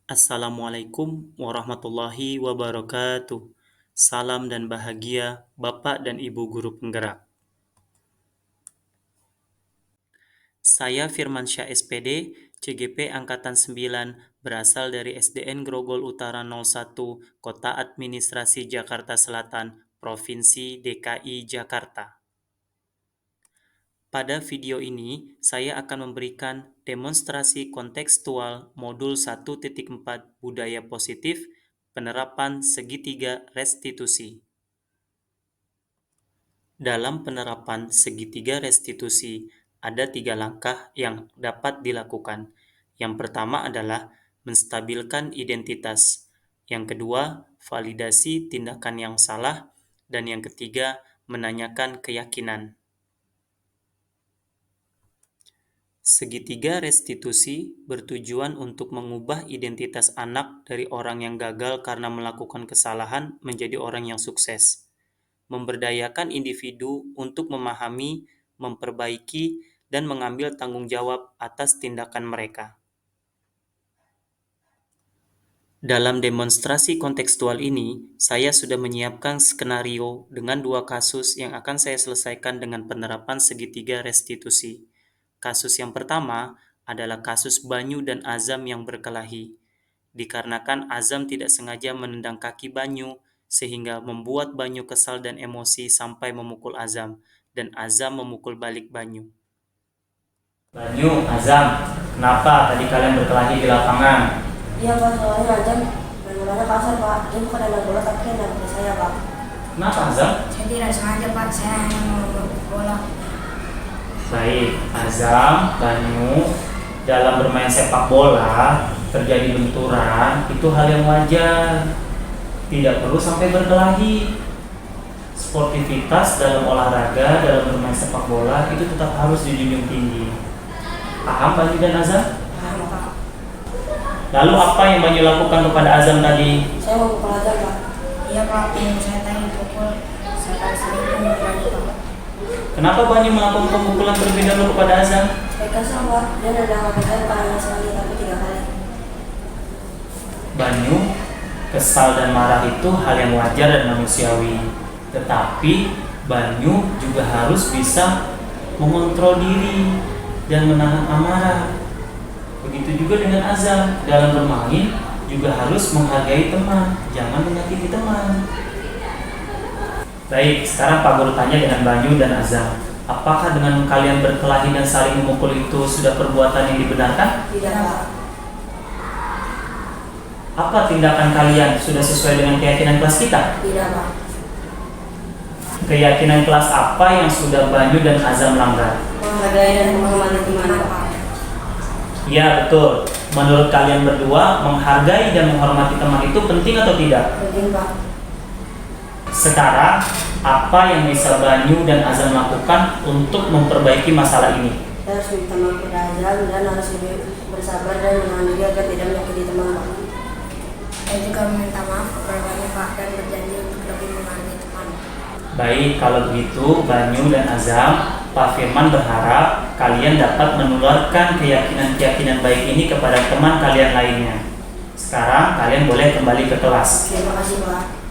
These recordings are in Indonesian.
Assalamualaikum warahmatullahi wabarakatuh. Salam dan bahagia Bapak dan Ibu guru penggerak. Saya Firmansyah SPD, CGP Angkatan 9, berasal dari SDN Grogol Utara 01, Kota Administrasi Jakarta Selatan, Provinsi DKI Jakarta. Pada video ini, saya akan memberikan demonstrasi kontekstual modul 1.4 Budaya Positif, penerapan segitiga restitusi. Dalam penerapan segitiga restitusi, ada 3 langkah yang dapat dilakukan. Yang pertama adalah menstabilkan identitas. Yang kedua, validasi tindakan yang salah. Dan yang ketiga, menanyakan keyakinan. Segitiga restitusi bertujuan untuk mengubah identitas anak dari orang yang gagal karena melakukan kesalahan menjadi orang yang sukses. Memberdayakan individu untuk memahami, memperbaiki, dan mengambil tanggung jawab atas tindakan mereka. Dalam demonstrasi kontekstual ini, saya sudah menyiapkan skenario dengan 2 kasus yang akan saya selesaikan dengan penerapan segitiga restitusi. Kasus yang pertama adalah kasus Banyu dan Azam yang berkelahi. Dikarenakan Azam tidak sengaja menendang kaki Banyu, sehingga membuat Banyu kesal dan emosi sampai memukul Azam, dan Azam memukul balik Banyu. Banyu, Azam, kenapa tadi kalian berkelahi di lapangan? Iya Pak, soalnya Azam main-mainnya kasar Pak. Dia bukan nendang bola tapi dia nendang saya Pak. Kenapa Azam? Saya tidak sengaja Pak, saya hanya mau bola. Baik, Azam, Banyu, dalam bermain sepak bola terjadi benturan, itu hal yang wajar. Tidak perlu sampai berkelahi. Sportivitas dalam olahraga, dalam bermain sepak bola itu tetap harus dijunjung tinggi. Paham Banyu dan Azam? Paham Pak. Lalu apa yang Banyu lakukan kepada Azam tadi? Saya mau pukul Azam Pak. Iya Pak, yang saya tadi pukul, saya kasih pukul Banyu Pak. Kenapa Banyu melakukan pemukulan terlebih dahulu kepada Azam? Saya kesal Pak, dia nendang kaki saya bukan hanya sekali tapi 3 kali. Banyu kesal dan marah itu hal yang wajar dan manusiawi. Tetapi Banyu juga harus bisa mengontrol diri dan menahan amarah. Begitu juga dengan Azam, dalam bermain juga harus menghargai teman, jangan menyakiti teman. Baik, sekarang Pak Guru tanya dengan Banyu dan Azam. Apakah dengan kalian berkelahi dan saling memukul itu sudah perbuatan yang dibenarkan? Tidak Pak. Apa tindakan kalian sudah sesuai dengan keyakinan kelas kita? Tidak Pak. Keyakinan kelas apa yang sudah Banyu dan Azam langgar? Menghargai dan menghormati teman Pak. Ya, betul. Menurut kalian berdua, menghargai dan menghormati teman itu penting atau tidak? Penting Pak. Sekarang, apa yang bisa Banyu dan Azam lakukan untuk memperbaiki masalah ini? Saya harus minta maaf kepada Azam dan harus lebih bersabar dan menahan diri agar tidak menyakiti teman Pak. Saya juga meminta maaf kepada Banyu Pak dan berjanji untuk lebih menghargai teman. Baik, kalau begitu Banyu dan Azam, Pak Firman berharap kalian dapat menularkan keyakinan-keyakinan baik ini kepada teman kalian lainnya. Sekarang kalian boleh kembali ke kelas. Terima kasih Pak.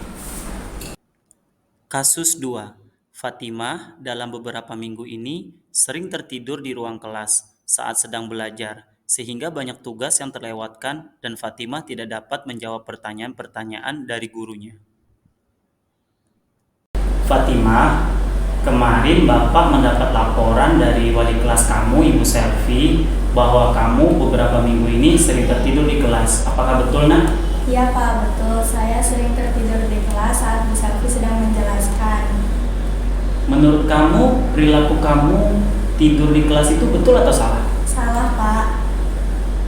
Kasus 2. Fatimah dalam beberapa minggu ini sering tertidur di ruang kelas saat sedang belajar, sehingga banyak tugas yang terlewatkan dan Fatimah tidak dapat menjawab pertanyaan-pertanyaan dari gurunya. Fatimah, kemarin Bapak mendapat laporan dari wali kelas kamu, Ibu Selvi, bahwa kamu beberapa minggu ini sering tertidur di kelas. Apakah betul, Nak? Iya Pak, betul. Saya sering tertidur di kelas saat Bu Selvi sedang menjelaskan. Menurut kamu, perilaku kamu tidur di kelas itu betul atau salah? Salah Pak.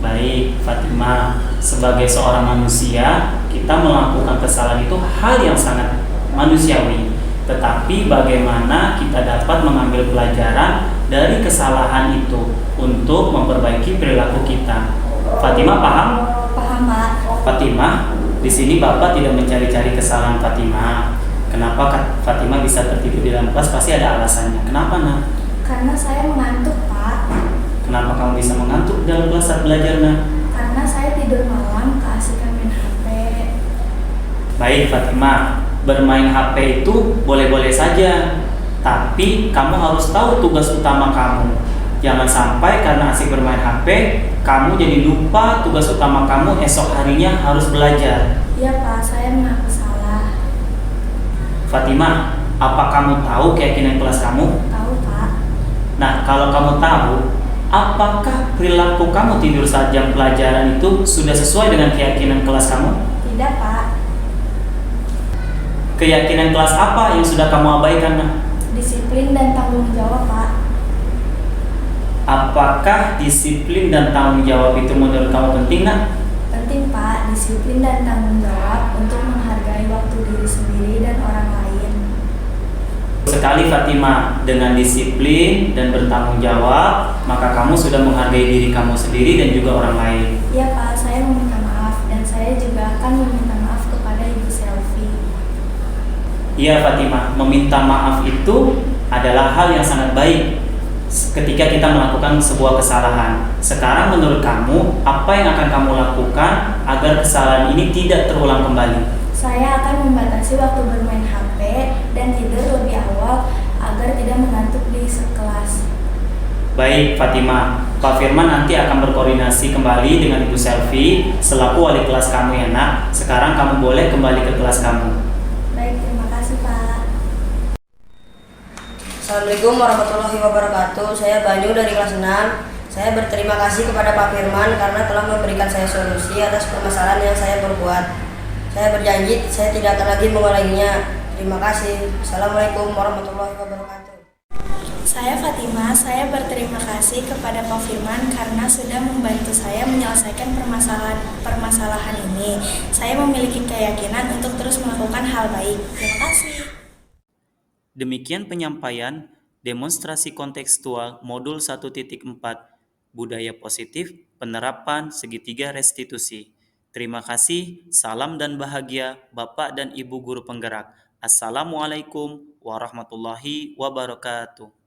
Baik, Fatimah, sebagai seorang manusia, kita melakukan kesalahan itu hal yang sangat manusiawi. Tetapi bagaimana kita dapat mengambil pelajaran dari kesalahan itu untuk memperbaiki perilaku kita? Fatimah paham? Paham Pak. Fatimah, di sini Bapak tidak mencari-cari kesalahan Fatimah. Kenapa Fatimah bisa tertidur di dalam kelas? Pasti ada alasannya. Kenapa, Nak? Karena saya mengantuk Pak. Kenapa kamu bisa mengantuk dalam kelas saat belajar, Nak? Karena saya tidur malam, Baik Fatima, bermain HP itu boleh-boleh saja, tapi kamu harus tahu tugas utama kamu. Jangan sampai karena asik bermain HP, kamu jadi lupa tugas utama kamu esok harinya harus belajar. Iya Pak, saya mengaku salah. Fatima, apa kamu tahu keyakinan kelas kamu? Tahu Pak. Nah, kalau kamu tahu, apakah perilaku kamu tidur saat jam pelajaran itu sudah sesuai dengan keyakinan kelas kamu? Tidak Pak. Keyakinan kelas apa yang sudah kamu abaikan, Nak? Disiplin dan tanggung jawab Pak. Apakah disiplin dan tanggung jawab itu menurut kamu penting, Nak? Penting Pak, disiplin dan tanggung jawab untuk menghargai waktu diri sendiri dan orang lain. Sekali Fatima, dengan disiplin dan bertanggung jawab, maka kamu sudah menghargai diri kamu sendiri dan juga orang lain. Iya Pak, saya meminta maaf dan saya juga akan meminta maaf kepada Ibu Selfie. Iya Fatimah, meminta maaf itu adalah hal yang sangat baik ketika kita melakukan sebuah kesalahan. Sekarang menurut kamu, apa yang akan kamu lakukan agar kesalahan ini tidak terulang kembali? Saya akan membatasi waktu bermain HP dan tidur lebih awal agar tidak mengantuk di sekelas. Baik Fatimah, Pak Firman nanti akan berkoordinasi kembali dengan Ibu Selfie selaku wali kelas kamu ya Nak. Sekarang kamu boleh kembali ke kelas kamu. Baik, terima kasih Pak. Assalamualaikum warahmatullahi wabarakatuh. Saya Banyu dari kelas 6. Saya berterima kasih kepada Pak Firman karena telah memberikan saya solusi atas permasalahan yang saya perbuat. Saya berjanji saya tidak akan lagi mengulanginya. Terima kasih. Assalamualaikum warahmatullahi wabarakatuh. Saya Fatima, saya berterima kasih kepada Pak Firman karena sudah membantu saya menyelesaikan permasalahan ini. Saya memiliki keyakinan untuk terus melakukan hal baik. Terima kasih. Demikian penyampaian demonstrasi kontekstual modul 1.4 Budaya Positif Penerapan Segitiga Restitusi. Terima kasih, salam dan bahagia Bapak dan Ibu Guru Penggerak. Assalamualaikum warahmatullahi wabarakatuh.